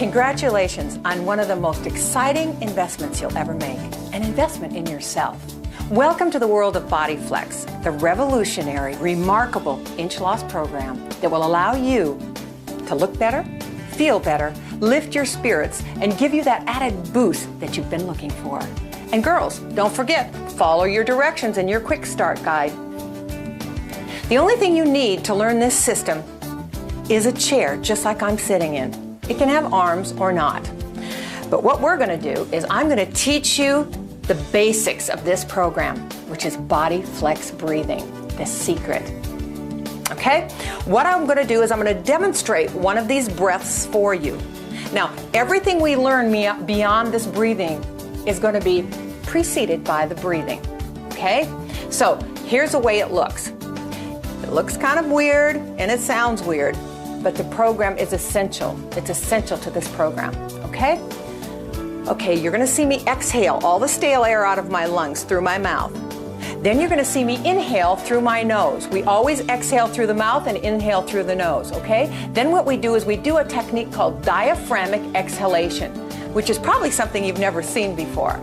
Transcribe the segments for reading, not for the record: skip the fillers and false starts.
Congratulations on one of the most exciting investments you'll ever make, an investment in yourself. Welcome to the world of BodyFlex, the revolutionary, remarkable inch loss program that will allow you to look better, feel better, lift your spirits, and give you that added boost that you've been looking for. And girls, don't forget, follow your directions in your quick start guide. The only thing you need to learn this system is a chair, just like I'm sitting in. It can have arms or not. But what we're going to do is I'm going to teach you the basics of this program, which is BodyFlex breathing, the secret. Okay? What I'm going to do is I'm going to demonstrate one of these breaths for you. Now, everything we learn beyond this breathing is going to be preceded by the breathing. Okay? So, here's the way it looks. It looks kind of weird and it sounds weird, but the program is essential. It's essential to this program. Okay? Okay, you're going to see me exhale all the stale air out of my lungs through my mouth. Then you're going to see me inhale through my nose. We always exhale through the mouth and inhale through the nose, okay? Then what we do is we do a technique called diaphragmatic exhalation, which is probably something you've never seen before.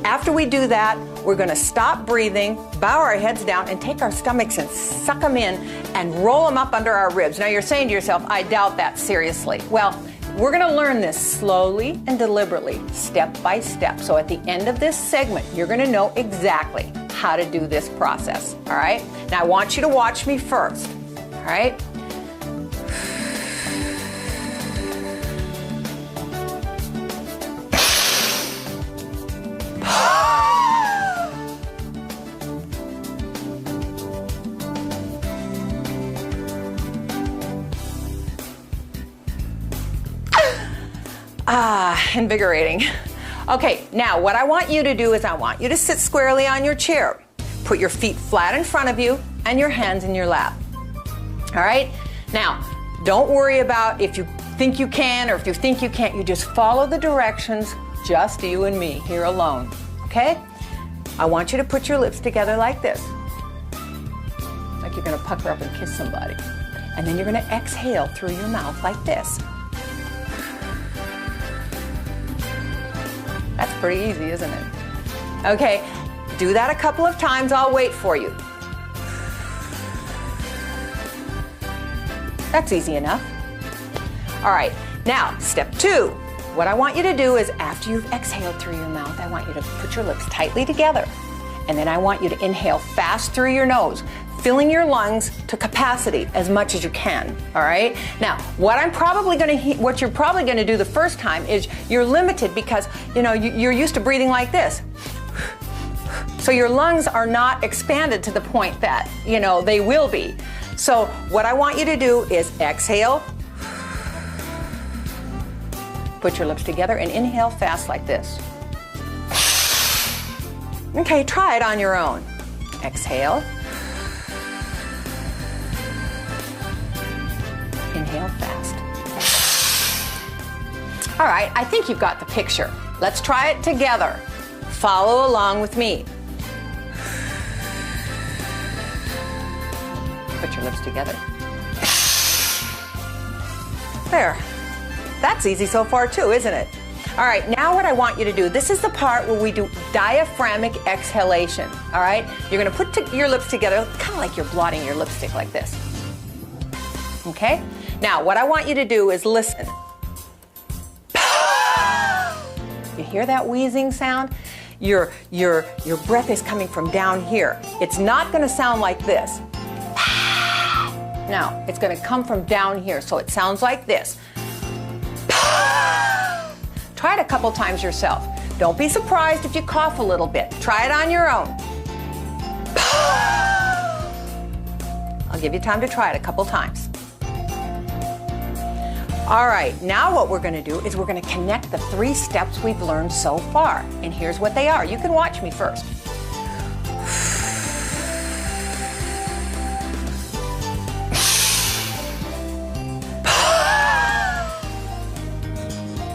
After we do that, we're going to stop breathing, bow our heads down, and take our stomachs and suck them in and roll them up under our ribs. Now you're saying to yourself, I doubt that seriously. Well, we're going to learn this slowly and deliberately, step by step. So at the end of this segment, you're going to know exactly how to do this process. All right? Now I want you to watch me first. All right? Invigorating. Okay, now what I want you to do is I want you to sit squarely on your chair. Put your feet flat in front of you and your hands in your lap. All right? Now, don't worry about if you think you can or if you think you can't. You just follow the directions, just you and me here alone. Okay? I want you to put your lips together like this. Like you're going to pucker up and kiss somebody. And then you're going to exhale through your mouth like this. That's pretty easy, isn't it? Okay, do that a couple of times. I'll wait for you. That's easy enough. All right, now, step 2. What I want you to do is after you've exhaled through your mouth, I want you to put your lips tightly together. And then I want you to inhale fast through your nose, filling your lungs to capacity as much as you can, all right? Now, what you're probably going to do the first time is you're limited because, you're used to breathing like this. So your lungs are not expanded to the point that, they will be. So what I want you to do is exhale, put your lips together, and inhale fast like this. Okay, try it on your own. Exhale. Inhale fast. All right, I think you've got the picture. Let's try it together. Follow along with me. Put your lips together. There. That's easy so far too, isn't it? All right, now what I want you to do, this is the part where we do diaphragmatic exhalation, all right? You're going to put your lips together, kind of like you're blotting your lipstick like this. Okay? Now, what I want you to do is listen. You hear that wheezing sound? Your breath is coming from down here. It's not going to sound like this. No, it's going to come from down here, so it sounds like this. Try it a couple times yourself. Don't be surprised if you cough a little bit. Try it on your own. I'll give you time to try it a couple times. All right, now what we're going to do is we're going to connect the 3 steps we've learned so far. And here's what they are. You can watch me first.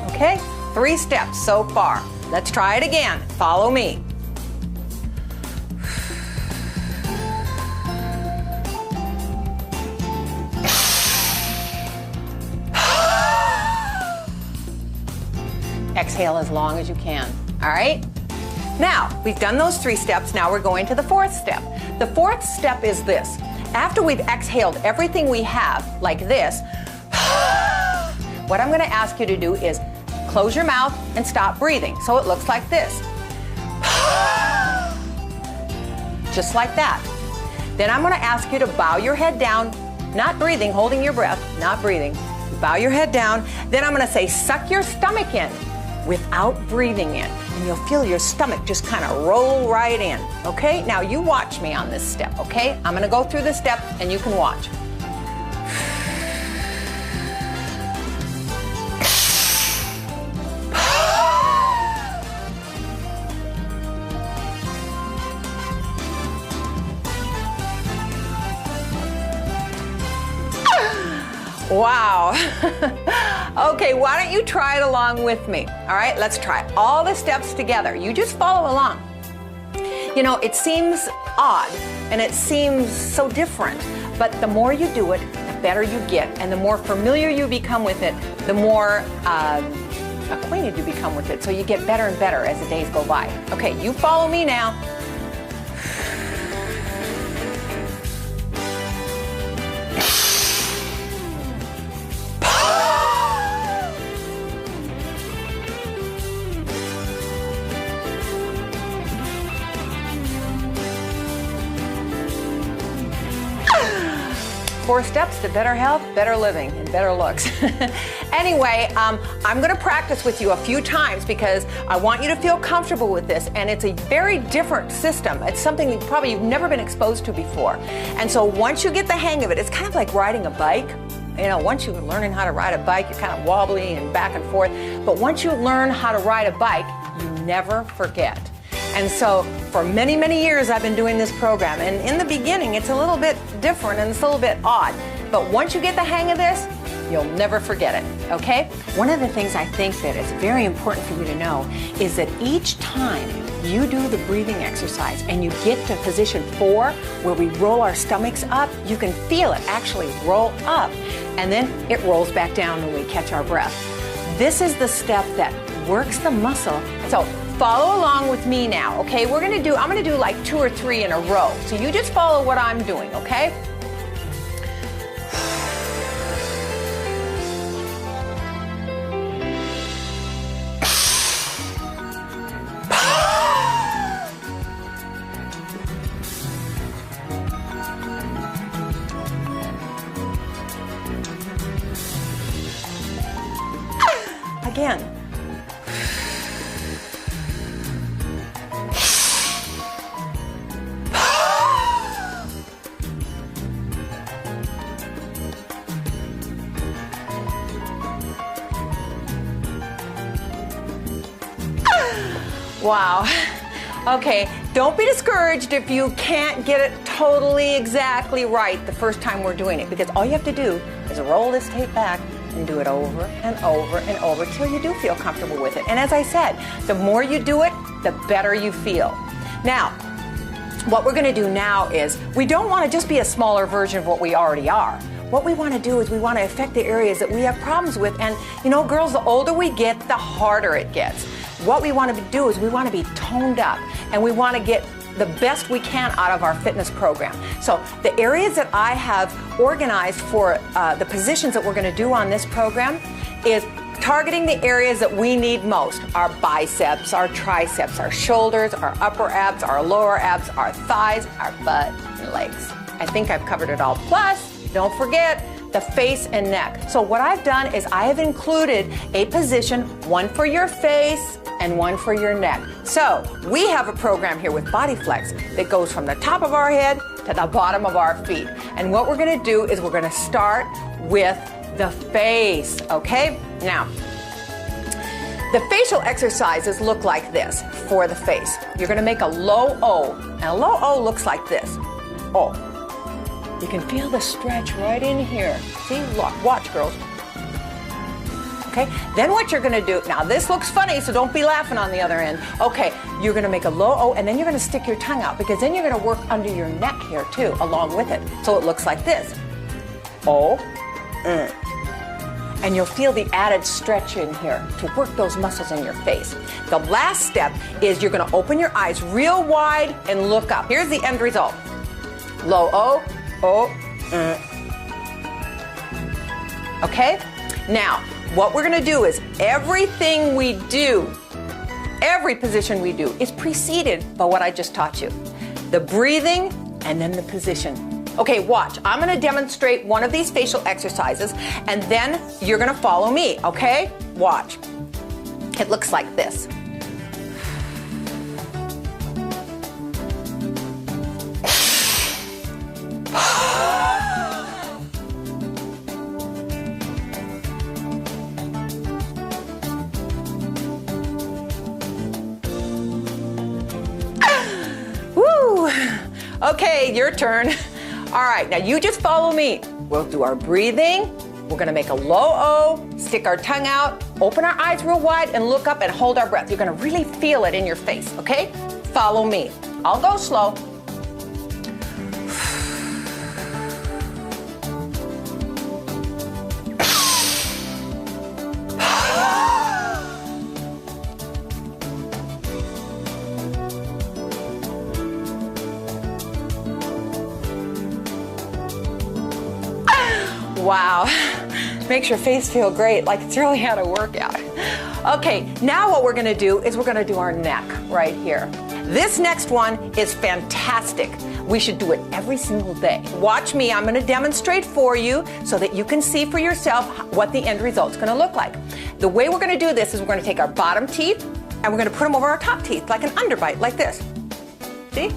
Okay, 3 steps so far. Let's try it again. Follow me. Exhale as long as you can, all right? Now, we've done those 3 steps. Now we're going to the 4th step. The 4th step is this. After we've exhaled everything we have, like this, what I'm gonna ask you to do is close your mouth and stop breathing. So it looks like this. Just like that. Then I'm gonna ask you to bow your head down, not breathing, holding your breath, not breathing. Bow your head down. Then I'm gonna say, suck your stomach in without breathing in. And you'll feel your stomach just kind of roll right in, okay? Now you watch me on this step, okay? I'm gonna go through the step and you can watch. Wow. Okay, why don't you try it along with me? All right, let's try all the steps together. You just follow along. You know, it seems odd and it seems so different, but the more you do it, the better you get, and the more familiar you become with it, the more acquainted you become with it. So you get better and better as the days go by. Okay, you follow me now. Four steps to better health, better living, and better looks. Anyway, I'm going to practice with you a few times because I want you to feel comfortable with this, and it's a very different system. It's something that probably you've never been exposed to before. And so once you get the hang of it, it's kind of like riding a bike. You know, once you're learning how to ride a bike, you're kind of wobbly and back and forth. But once you learn how to ride a bike, you never forget. And so for many, many years, I've been doing this program. And in the beginning, it's a little bit different and it's a little bit odd. But once you get the hang of this, you'll never forget it, okay? One of the things I think that is very important for you to know is that each time you do the breathing exercise and you get to position 4, where we roll our stomachs up, you can feel it actually roll up. And then it rolls back down when we catch our breath. This is the step that works the muscle. So follow along with me now, okay? I'm gonna do like 2 or 3 in a row. So you just follow what I'm doing, okay? Again. Wow. Okay, don't be discouraged if you can't get it totally exactly right the first time we're doing it, because all you have to do is roll this tape back and do it over and over and over till you do feel comfortable with it. And as I said, the more you do it, the better you feel. Now, what we're going to do now is we don't want to just be a smaller version of what we already are. What we want to do is we want to affect the areas that we have problems with. And, you know, girls, the older we get, the harder it gets. What we want to do is we want to be toned up, and we want to get the best we can out of our fitness program. So the areas that I have organized for the positions that we're going to do on this program is targeting the areas that we need most: our biceps, our triceps, our shoulders, our upper abs, our lower abs, our thighs, our butt, and legs. I think I've covered it all. Plus, don't forget the face and neck. So what I've done is I have included a position, one for your face and one for your neck. So we have a program here with BodyFlex that goes from the top of our head to the bottom of our feet. And what we're gonna do is we're gonna start with the face, okay? Now, the facial exercises look like this for the face. You're gonna make a low O, and a low O looks like this. Oh. You can feel the stretch right in here. See, look, watch, girls. Okay, then what you're gonna do, now this looks funny, so don't be laughing on the other end. Okay, you're gonna make a low O, and then you're gonna stick your tongue out, because then you're gonna work under your neck here too, along with it. So it looks like this. O, and you'll feel the added stretch in here to work those muscles in your face. The last step is you're gonna open your eyes real wide and look up. Here's the end result. Low O, O, Okay? Now, what we're gonna do is everything we do, every position we do is preceded by what I just taught you. The breathing and then the position. Okay, watch. I'm gonna demonstrate one of these facial exercises and then you're gonna follow me, okay? Watch. It looks like this. Woo! Okay, your turn. All right, now you just follow me. We'll do our breathing. We're gonna make a low O, stick our tongue out, open our eyes real wide and look up and hold our breath. You're gonna really feel it in your face, okay? Follow me. I'll go slow. Wow, makes your face feel great, like it's really had a workout. Okay, now what we're gonna do is we're gonna do our neck right here. This next one is fantastic. We should do it every single day. Watch me, I'm gonna demonstrate for you so that you can see for yourself what the end result's gonna look like. The way we're gonna do this is we're gonna take our bottom teeth and we're gonna put them over our top teeth like an underbite, like this. See?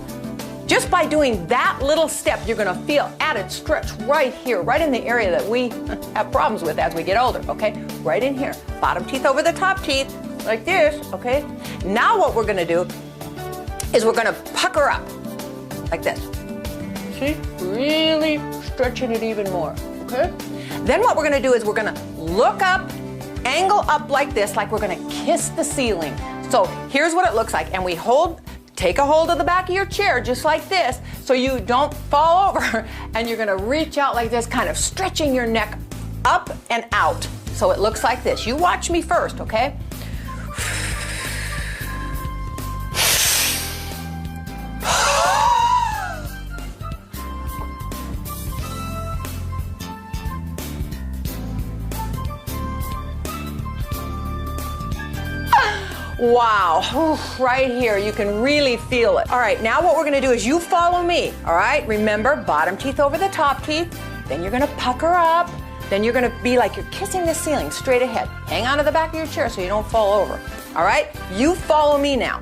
Just by doing that little step, you're gonna feel added stretch right here, right in the area that we have problems with as we get older, okay? Right in here. Bottom teeth over the top teeth, like this, okay? Now what we're gonna do is we're gonna pucker up, like this. See? Really stretching it even more, okay? Then what we're gonna do is we're gonna look up, angle up like this, like we're gonna kiss the ceiling. So here's what it looks like, and we take a hold of the back of your chair just like this so you don't fall over, and you're gonna reach out like this, kind of stretching your neck up and out. So it looks like this. You watch me first, okay? Wow, right here, you can really feel it. All right, now what we're gonna do is you follow me, all right? Remember, bottom teeth over the top teeth, then you're gonna pucker up, then you're gonna be like you're kissing the ceiling straight ahead. Hang on to the back of your chair so you don't fall over, all right? You follow me now.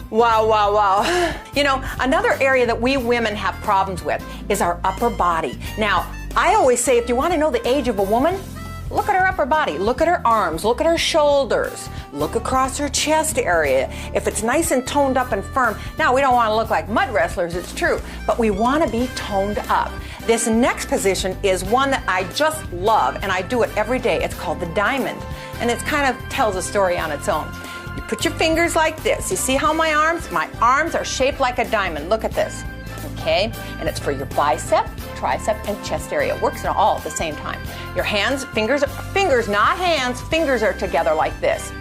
Wow, wow, wow. You know, another area that we women have problems with is our upper body. Now, I always say if you want to know the age of a woman, look at her upper body, look at her arms, look at her shoulders, look across her chest area. If it's nice and toned up and firm, now we don't want to look like mud wrestlers, it's true, but we want to be toned up. This next position is one that I just love, and I do it every day. It's called the diamond, and it kind of tells a story on its own. You put your fingers like this. You see how my arms are shaped like a diamond. Look at this, okay? And it's for your bicep, tricep, and chest area. It works in all at the same time. Your hands, fingers, not hands, fingers are together like this,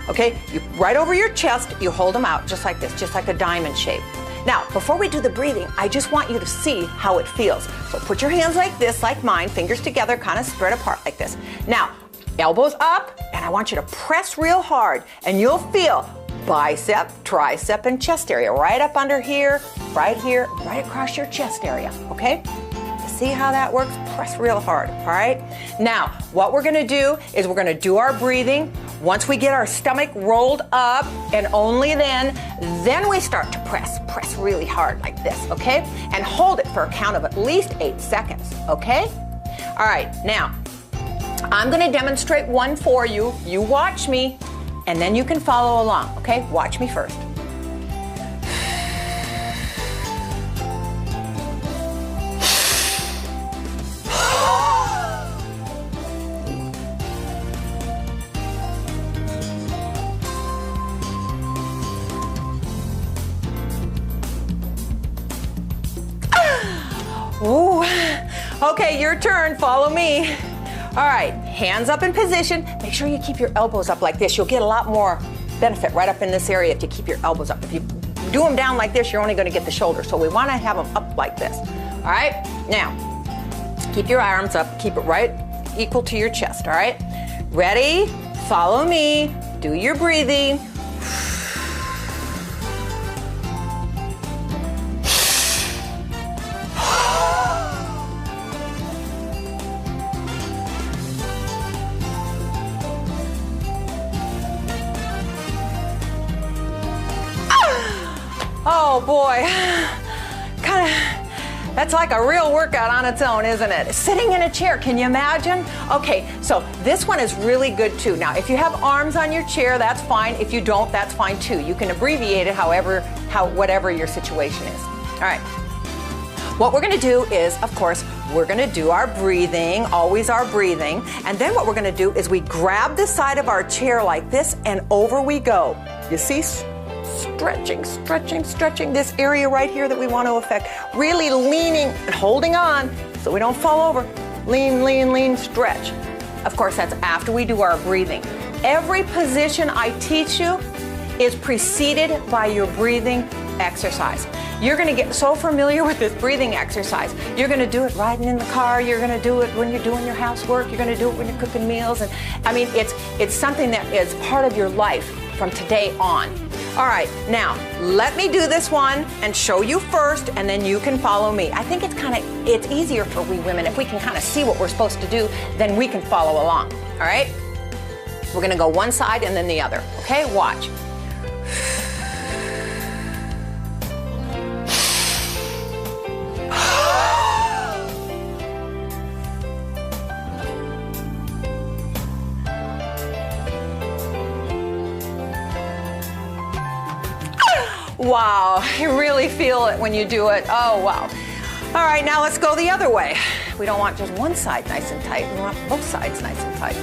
okay? You right over your chest, you hold them out just like this, just like a diamond shape. Now, before we do the breathing, I just want you to see how it feels. So put your hands like this, like mine, fingers together, kind of spread apart like this. Now, elbows up, and I want you to press real hard, and you'll feel bicep, tricep, and chest area right up under here, right across your chest area, okay? See how that works? Press real hard, all right? Now, what we're gonna do is we're gonna do our breathing. Once we get our stomach rolled up, and only then we start to press really hard like this, okay? And hold it for a count of at least 8 seconds, okay? All right, now, I'm gonna demonstrate one for you. You watch me, and then you can follow along, okay? Watch me first. Ooh. Okay, your turn. Follow me. All right, hands up in position. Make sure you keep your elbows up like this. You'll get a lot more benefit right up in this area if you keep your elbows up. If you do them down like this, you're only going to get the shoulders. So we want to have them up like this. All right, now keep your arms up. Keep it right equal to your chest. All right, ready? Follow me. Do your breathing. Oh boy, that's like a real workout on its own, isn't it? Sitting in a chair, can you imagine? Okay, so this one is really good too. Now, if you have arms on your chair, that's fine. If you don't, that's fine too. You can abbreviate it whatever your situation is. All right, what we're gonna do is, of course, we're gonna do our breathing, always our breathing. And then what we're gonna do is we grab the side of our chair like this and over we go. You see? Stretching, stretching, stretching this area right here that we want to affect. Really leaning and holding on so we don't fall over. Lean, lean, lean, stretch. Of course, that's after we do our breathing. Every position I teach you is preceded by your breathing exercise. You're going to get so familiar with this breathing exercise. You're going to do it riding in the car. You're going to do it when you're doing your housework. You're going to do it when you're cooking meals. And I mean, it's something that is part of your life from today on. All right, now let me do this one and show you first, and then you can follow me. I think it's easier for we women if we can kind of see what we're supposed to do, then we can follow along. All right, we're gonna go one side and then the other. Okay, watch. Wow, you really feel it when you do it. Oh, wow. All right, now let's go the other way. We don't want just one side nice and tight. We want both sides nice and tight.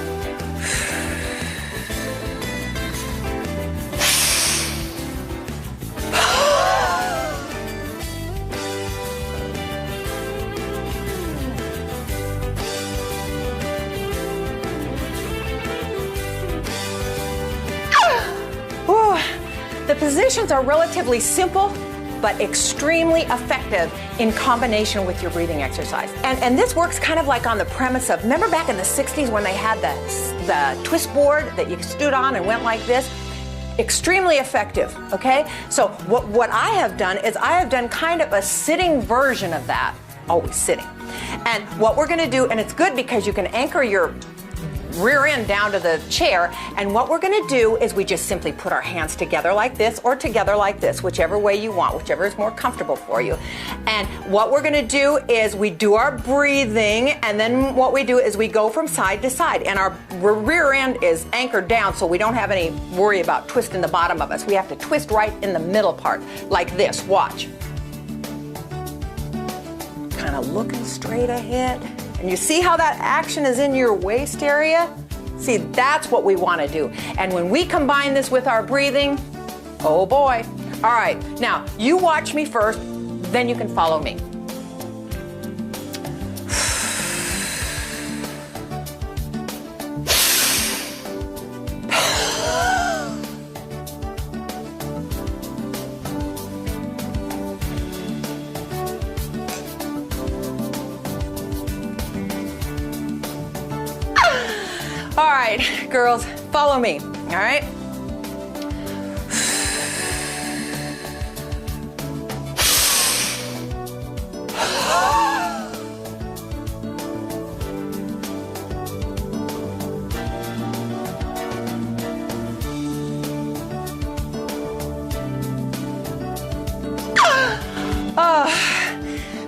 The positions are relatively simple, but extremely effective in combination with your breathing exercise. And this works kind of like on the premise of, remember back in the 60s when they had the twist board that you stood on and went like this? Extremely effective, okay? So what I have done is I have done kind of a sitting version of that, always sitting. And what we're gonna do, and it's good because you can anchor your rear end down to the chair, and what we're going to do is we just simply put our hands together like this or together like this, whichever way you want, whichever is more comfortable for you. And what we're going to do is we do our breathing, and then what we do is we go from side to side, and our rear end is anchored down so we don't have any worry about twisting the bottom of us. We have to twist right in the middle part like this. Watch. Kind of looking straight ahead. And you see how that action is in your waist area? See, that's what we want to do. And when we combine this with our breathing, oh boy. All right, now you watch me first, then you can follow me. All right, girls, follow me, all right?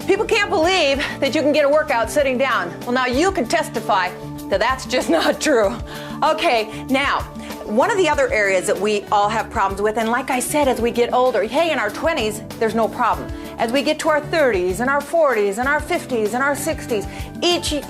People can't believe that you can get a workout sitting down. Well, now you can testify that that's just not true. Okay, now, one of the other areas that we all have problems with, and like I said, as we get older, hey, in our 20s, there's no problem. As we get to our 30s and our 40s and our 50s and our 60s,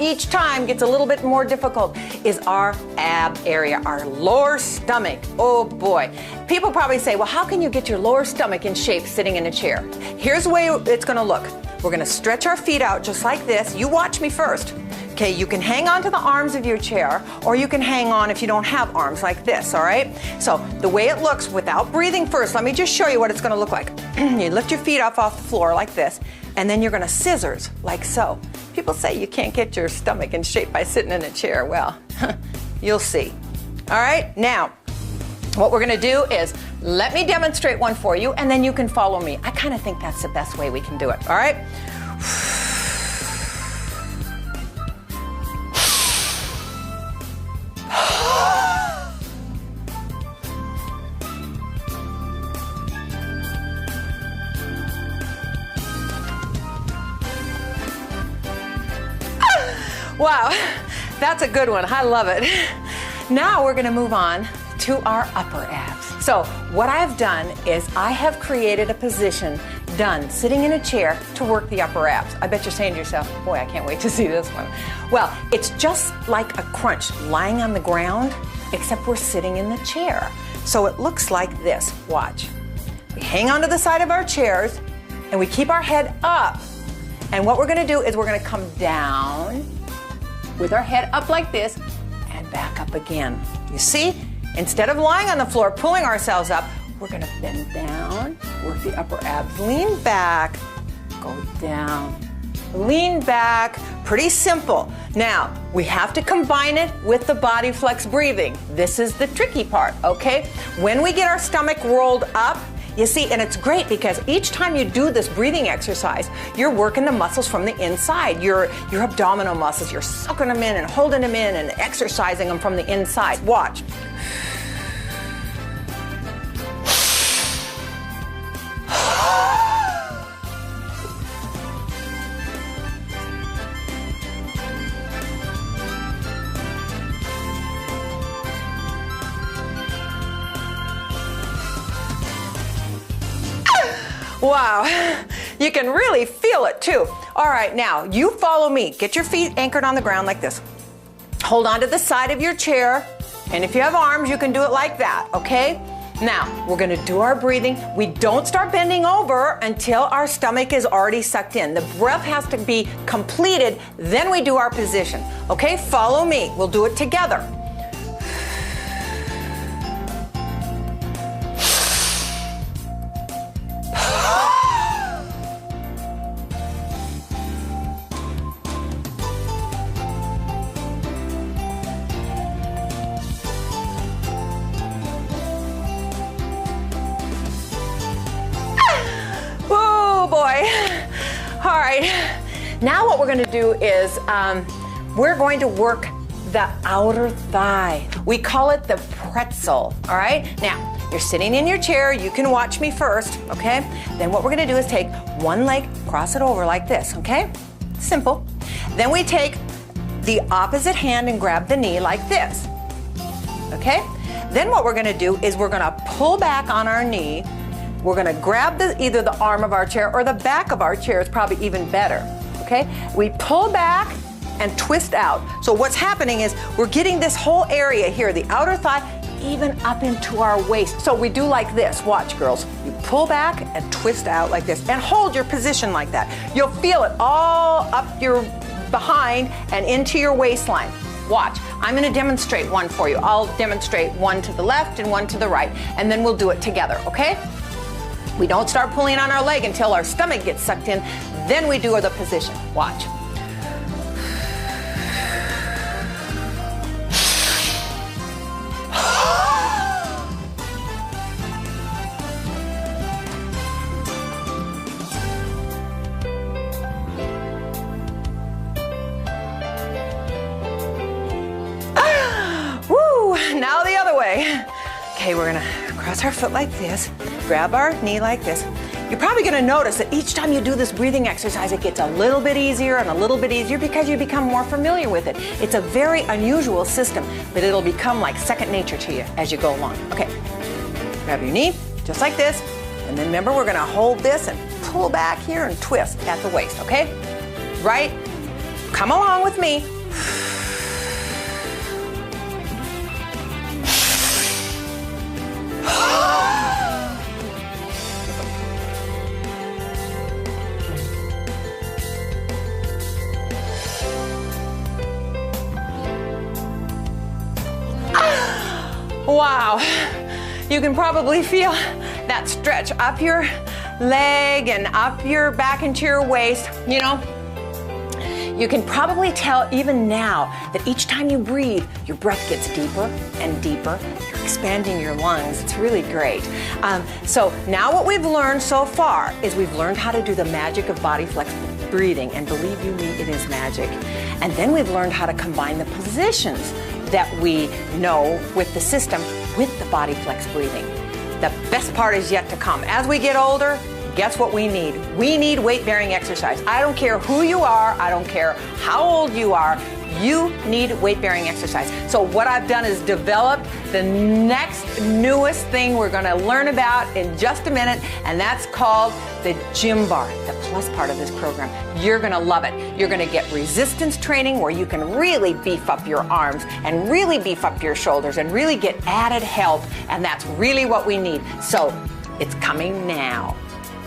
each time gets a little bit more difficult, is our ab area, our lower stomach. Oh boy. People probably say, well, how can you get your lower stomach in shape sitting in a chair? Here's the way it's gonna look. we're gonna stretch our feet out just like this. You watch me first. Okay, you can hang on to the arms of your chair, or you can hang on if you don't have arms like this, all right? So the way it looks without breathing first, let me just show you what it's gonna look like. You lift your feet up off the floor like this, and then you're gonna scissors like so. People say you can't get your stomach in shape by sitting in a chair. Well, you'll see. All right, now, what we're gonna do is, let me demonstrate one for you, and then you can follow me. I kind of think that's the best way we can do it, all right? Wow, that's a good one. I love it. Now we're gonna move on to our upper abs. So what I've done is I have created a position done sitting in a chair to work the upper abs. I bet you're saying to yourself, boy, I can't wait to see this one. Well, it's just like a crunch lying on the ground, except we're sitting in the chair. So it looks like this. Watch. We hang onto the side of our chairs and we keep our head up. And what we're gonna do is we're gonna come down with our head up like this and back up again. You see? Instead of lying on the floor, pulling ourselves up, we're gonna bend down, work the upper abs, lean back, go down, lean back. Pretty simple. Now, we have to combine it with the BodyFlex breathing. This is the tricky part, okay? When we get our stomach rolled up, you see, and it's great because each time you do this breathing exercise, you're working the muscles from the inside, your abdominal muscles. You're sucking them in and holding them in and exercising them from the inside. Watch. Wow, you can really feel it too. All right, now you follow me. Get your feet anchored on the ground like this. Hold on to the side of your chair, and if you have arms, you can do it like that, okay? Now, we're gonna do our breathing. We don't start bending over until our stomach is already sucked in. The breath has to be completed, then we do our position. Okay, follow me. We'll do it together. All right, now what we're going to do is we're going to work the outer thigh. We call it the pretzel, all right? Now, you're sitting in your chair. You can watch me first, okay? Then what we're going to do is take one leg, cross it over like this, okay? Simple. Then we take the opposite hand and grab the knee like this, okay? Then what we're going to do is we're going to pull back on our knee. We're gonna grab either the arm of our chair or the back of our chair is probably even better, okay? We pull back and twist out. So what's happening is we're getting this whole area here, the outer thigh, even up into our waist. So we do like this. Watch, girls. You pull back and twist out like this and hold your position like that. You'll feel it all up your behind and into your waistline. Watch. I'm gonna demonstrate one for you. I'll demonstrate one to the left and one to the right, and then we'll do it together, okay? We don't start pulling on our leg until our stomach gets sucked in. Then we do the position. Watch. Woo! Now the other way. Okay, we're gonna cross our foot like this, grab our knee like this. You're probably gonna notice that each time you do this breathing exercise, it gets a little bit easier and a little bit easier because you become more familiar with it. It's a very unusual system, but it'll become like second nature to you as you go along. Okay, grab your knee, just like this, and then remember we're gonna hold this and pull back here and twist at the waist, okay? Right? Come along with me. Wow. You can probably feel that stretch up your leg and up your back into your waist. You know, you can probably tell even now that each time you breathe, your breath gets deeper and deeper. You're expanding your lungs. It's really great. So now what we've learned so far is we've learned how to do the magic of BodyFlex breathing, and believe you me, it is magic. And then we've learned how to combine the positions that we know with the system with the BodyFlex breathing. The best part is yet to come. As we get older, guess what we need? We need weight-bearing exercise. I don't care who you are. I don't care how old you are. You need weight-bearing exercise. So what I've done is developed the next newest thing we're going to learn about in just a minute, and that's called the gym bar, the plus part of this program. You're going to love it. You're going to get resistance training where you can really beef up your arms and really beef up your shoulders and really get added help, and that's really what we need. So it's coming now.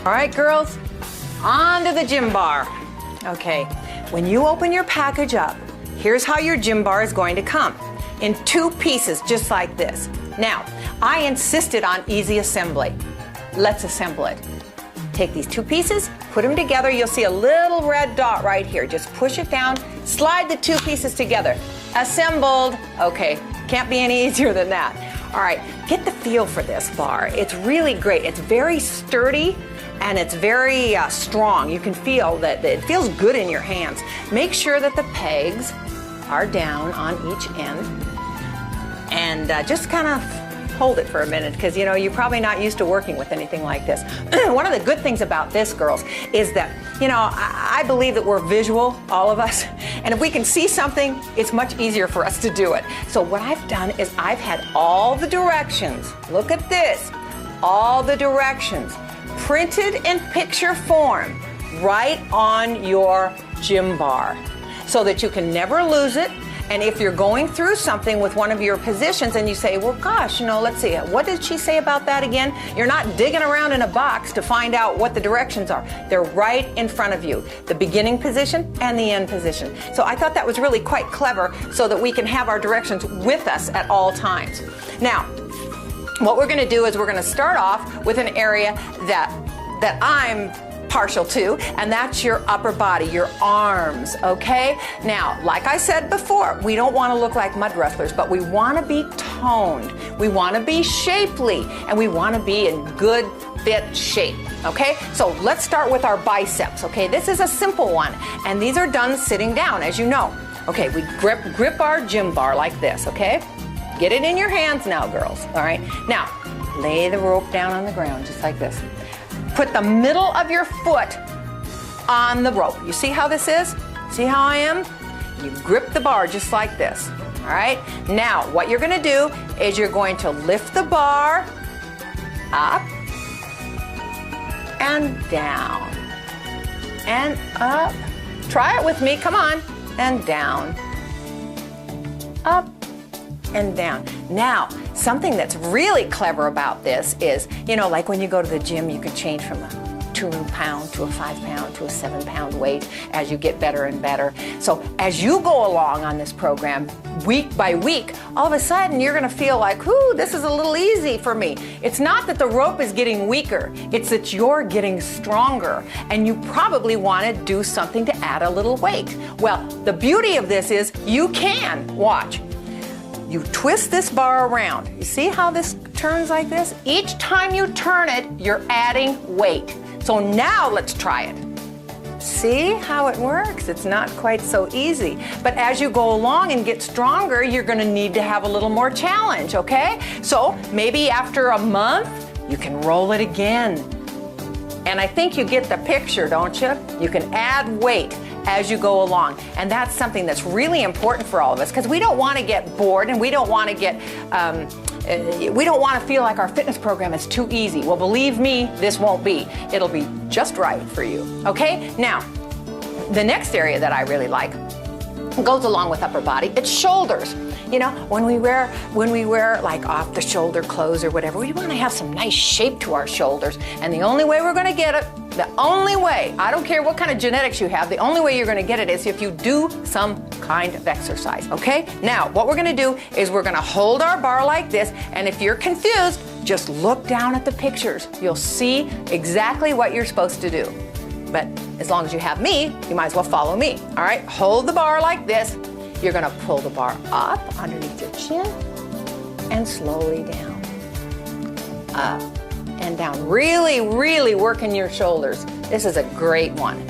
All right, girls, on to the gym bar. Okay, when you open your package up, here's how your gym bar is going to come. In 2 pieces, just like this. Now, I insisted on easy assembly. Let's assemble it. Take these 2 pieces, put them together. You'll see a little red dot right here. Just push it down, slide the 2 pieces together. Assembled. Okay, can't be any easier than that. All right, get the feel for this bar. It's really great. It's very sturdy and it's very strong. You can feel that it feels good in your hands. Make sure that the pegs are down on each end, and just kind of hold it for a minute, because you know you're probably not used to working with anything like this. One of the good things about this, girls, is that you know I believe that we're visual, all of us, and if we can see something, it's much easier for us to do it. So what I've done is I've had all the directions. Look at this, all the directions printed in picture form right on your gym bar, so that you can never lose it. And if you're going through something with one of your positions and you say, well, gosh, you know, let's see, what did she say about that again? You're not digging around in a box to find out what the directions are. They're right in front of you, the beginning position and the end position. So I thought that was really quite clever, so that we can have our directions with us at all times. Now, what we're going to do is we're going to start off with an area that I'm partial to, and that's your upper body, your arms, okay? Now, like I said before, we don't want to look like mud wrestlers, but we want to be toned, we want to be shapely, and we want to be in good fit shape, okay? So let's start with our biceps, okay? This is a simple one, and these are done sitting down, as you know. Okay, we grip our gym bar like this, okay? Get it in your hands now, girls, all right? Now, lay the rope down on the ground, just like this. Put the middle of your foot on the rope. You see how this is? See how I am? You grip the bar just like this, all right? Now, what you're gonna do is you're going to lift the bar up and down and up. Try it with me, come on. And down, up and down. Now, something that's really clever about this is, you know, like when you go to the gym, you can change from a 2 pound to a 5 pound to a 7 pound weight as you get better and better. So as you go along on this program, week by week, all of a sudden you're gonna feel like, ooh, this is a little easy for me. It's not that the rope is getting weaker, it's that you're getting stronger, and you probably wanna do something to add a little weight. Well, the beauty of this is you can, watch. You twist this bar around. You see how this turns like this? Each time you turn it, you're adding weight. So now let's try it. See how it works? It's not quite so easy. But as you go along and get stronger, you're gonna need to have a little more challenge, okay? So maybe after a month, you can roll it again. And I think you get the picture, don't you? You can add weight as you go along. And that's something that's really important for all of us, because we don't want to get bored, and we don't want to get, we don't want to feel like our fitness program is too easy. Well, believe me, this won't be. It'll be just right for you. Okay? Now, the next area that I really like goes along with upper body. It's shoulders. You know, when we wear like off the shoulder clothes or whatever, we want to have some nice shape to our shoulders. And the only way we're going to get it The only way, I don't care what kind of genetics you have, the only way you're gonna get it is if you do some kind of exercise, okay? Now, what we're gonna do is we're gonna hold our bar like this, and if you're confused, just look down at the pictures. You'll see exactly what you're supposed to do. But as long as you have me, you might as well follow me, all right? Hold the bar like this. You're gonna pull the bar up underneath your chin and slowly down. Up and down. Really, really working your shoulders. This is a great one.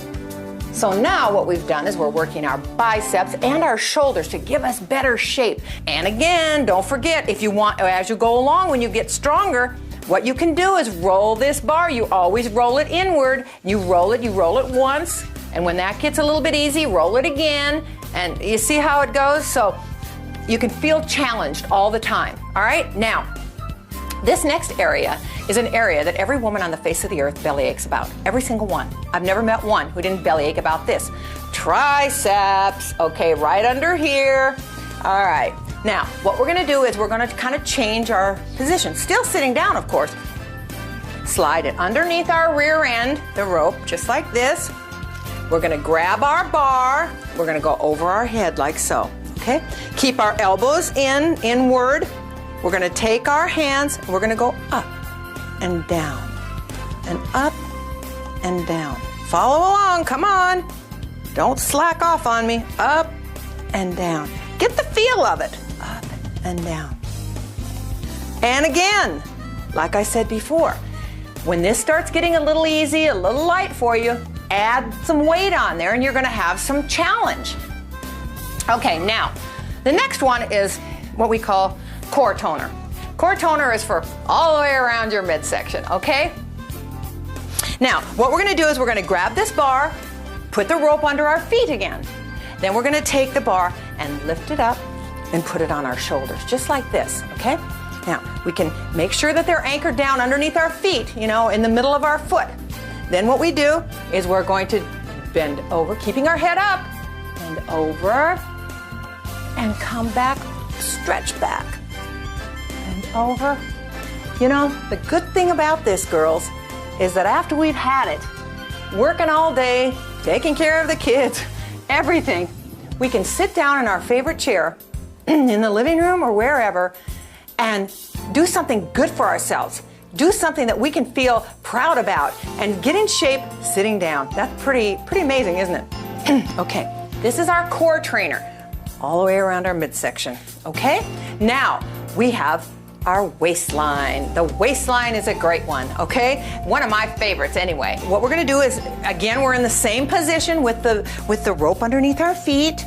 So now what we've done is we're working our biceps and our shoulders to give us better shape. And again, don't forget, if you want, as you go along, when you get stronger, what you can do is roll this bar. You always roll it inward. You roll it once, and when that gets a little bit easy, roll it again, and you see how it goes? So you can feel challenged all the time, all right? Now, this next area is an area that every woman on the face of the earth bellyaches about. Every single one. I've never met one who didn't bellyache about this. Triceps, okay, right under here. All right. Now, what we're gonna do is we're gonna kind of change our position. Still sitting down, of course. Slide it underneath our rear end, the rope, just like this. We're gonna grab our bar. We're gonna go over our head like so, okay? Keep our elbows inward. We're gonna take our hands, we're gonna go up and down, and up and down. Follow along, come on. Don't slack off on me. Up and down. Get the feel of it. Up and down. And again, like I said before, when this starts getting a little easy, a little light for you, add some weight on there and you're gonna have some challenge. Okay, now, the next one is what we call core toner. Core toner is for all the way around your midsection, okay? Now, what we're gonna do is we're gonna grab this bar, put the rope under our feet again. Then we're gonna take the bar and lift it up and put it on our shoulders, just like this, okay? Now, we can make sure that they're anchored down underneath our feet, you know, in the middle of our foot. Then what we do is we're going to bend over, keeping our head up, bend over, and come back, stretch back. Over. You know, the good thing about this, girls, is that after we've had it, working all day, taking care of the kids, everything, we can sit down in our favorite chair in the living room or wherever and do something good for ourselves. Do something that we can feel proud about and get in shape sitting down. That's pretty amazing, isn't it? Okay, this is our core trainer all the way around our midsection, okay? Now, we have our waistline. The waistline is a great one, okay? One of my favorites anyway. What we're gonna do is, again, we're in the same position with the rope underneath our feet.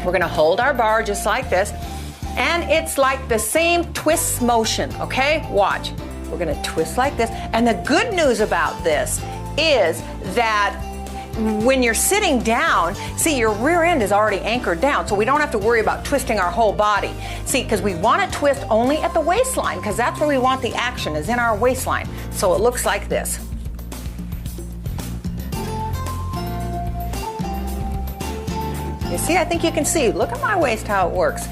We're gonna hold our bar just like this, and it's like the same twist motion, okay? Watch. We're gonna twist like this, and the good news about this is that when you're sitting down, see, your rear end is already anchored down, so we don't have to worry about twisting our whole body. See, because we want to twist only at the waistline, because that's where we want the action, is in our waistline. So it looks like this. You see, I think you can see. Look at my waist, how it works.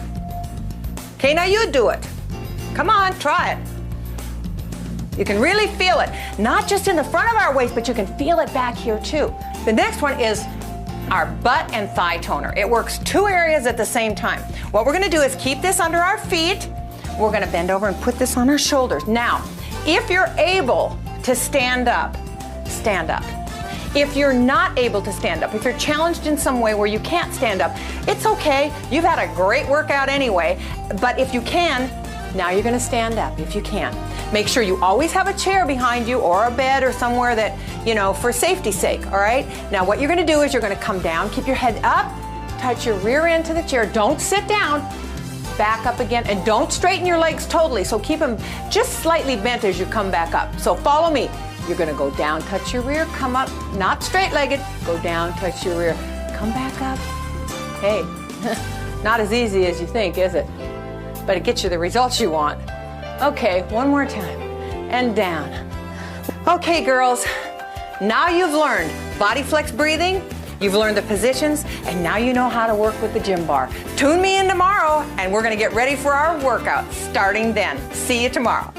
Okay, now you do it. Come on, try it. You can really feel it, not just in the front of our waist, but you can feel it back here too. The next one is our butt and thigh toner. It works two areas at the same time. What we're gonna do is keep this under our feet. We're gonna bend over and put this on our shoulders. Now, if you're able to stand up, stand up. If you're not able to stand up, if you're challenged in some way where you can't stand up, it's okay. You've had a great workout anyway, but if you can, now you're gonna stand up if you can. Make sure you always have a chair behind you or a bed or somewhere that, you know, for safety's sake, all right? Now what you're gonna do is you're gonna come down, keep your head up, touch your rear end to the chair, don't sit down, back up again, and don't straighten your legs totally, so keep them just slightly bent as you come back up. So follow me. You're gonna go down, touch your rear, come up, not straight-legged, go down, touch your rear, come back up. Hey, not as easy as you think, is it? But it gets you the results you want. Okay, one more time, and down. Okay, girls, now you've learned BodyFlex breathing, you've learned the positions, and now you know how to work with the gym bar. Tune me in tomorrow, and we're gonna get ready for our workout starting then. See you tomorrow.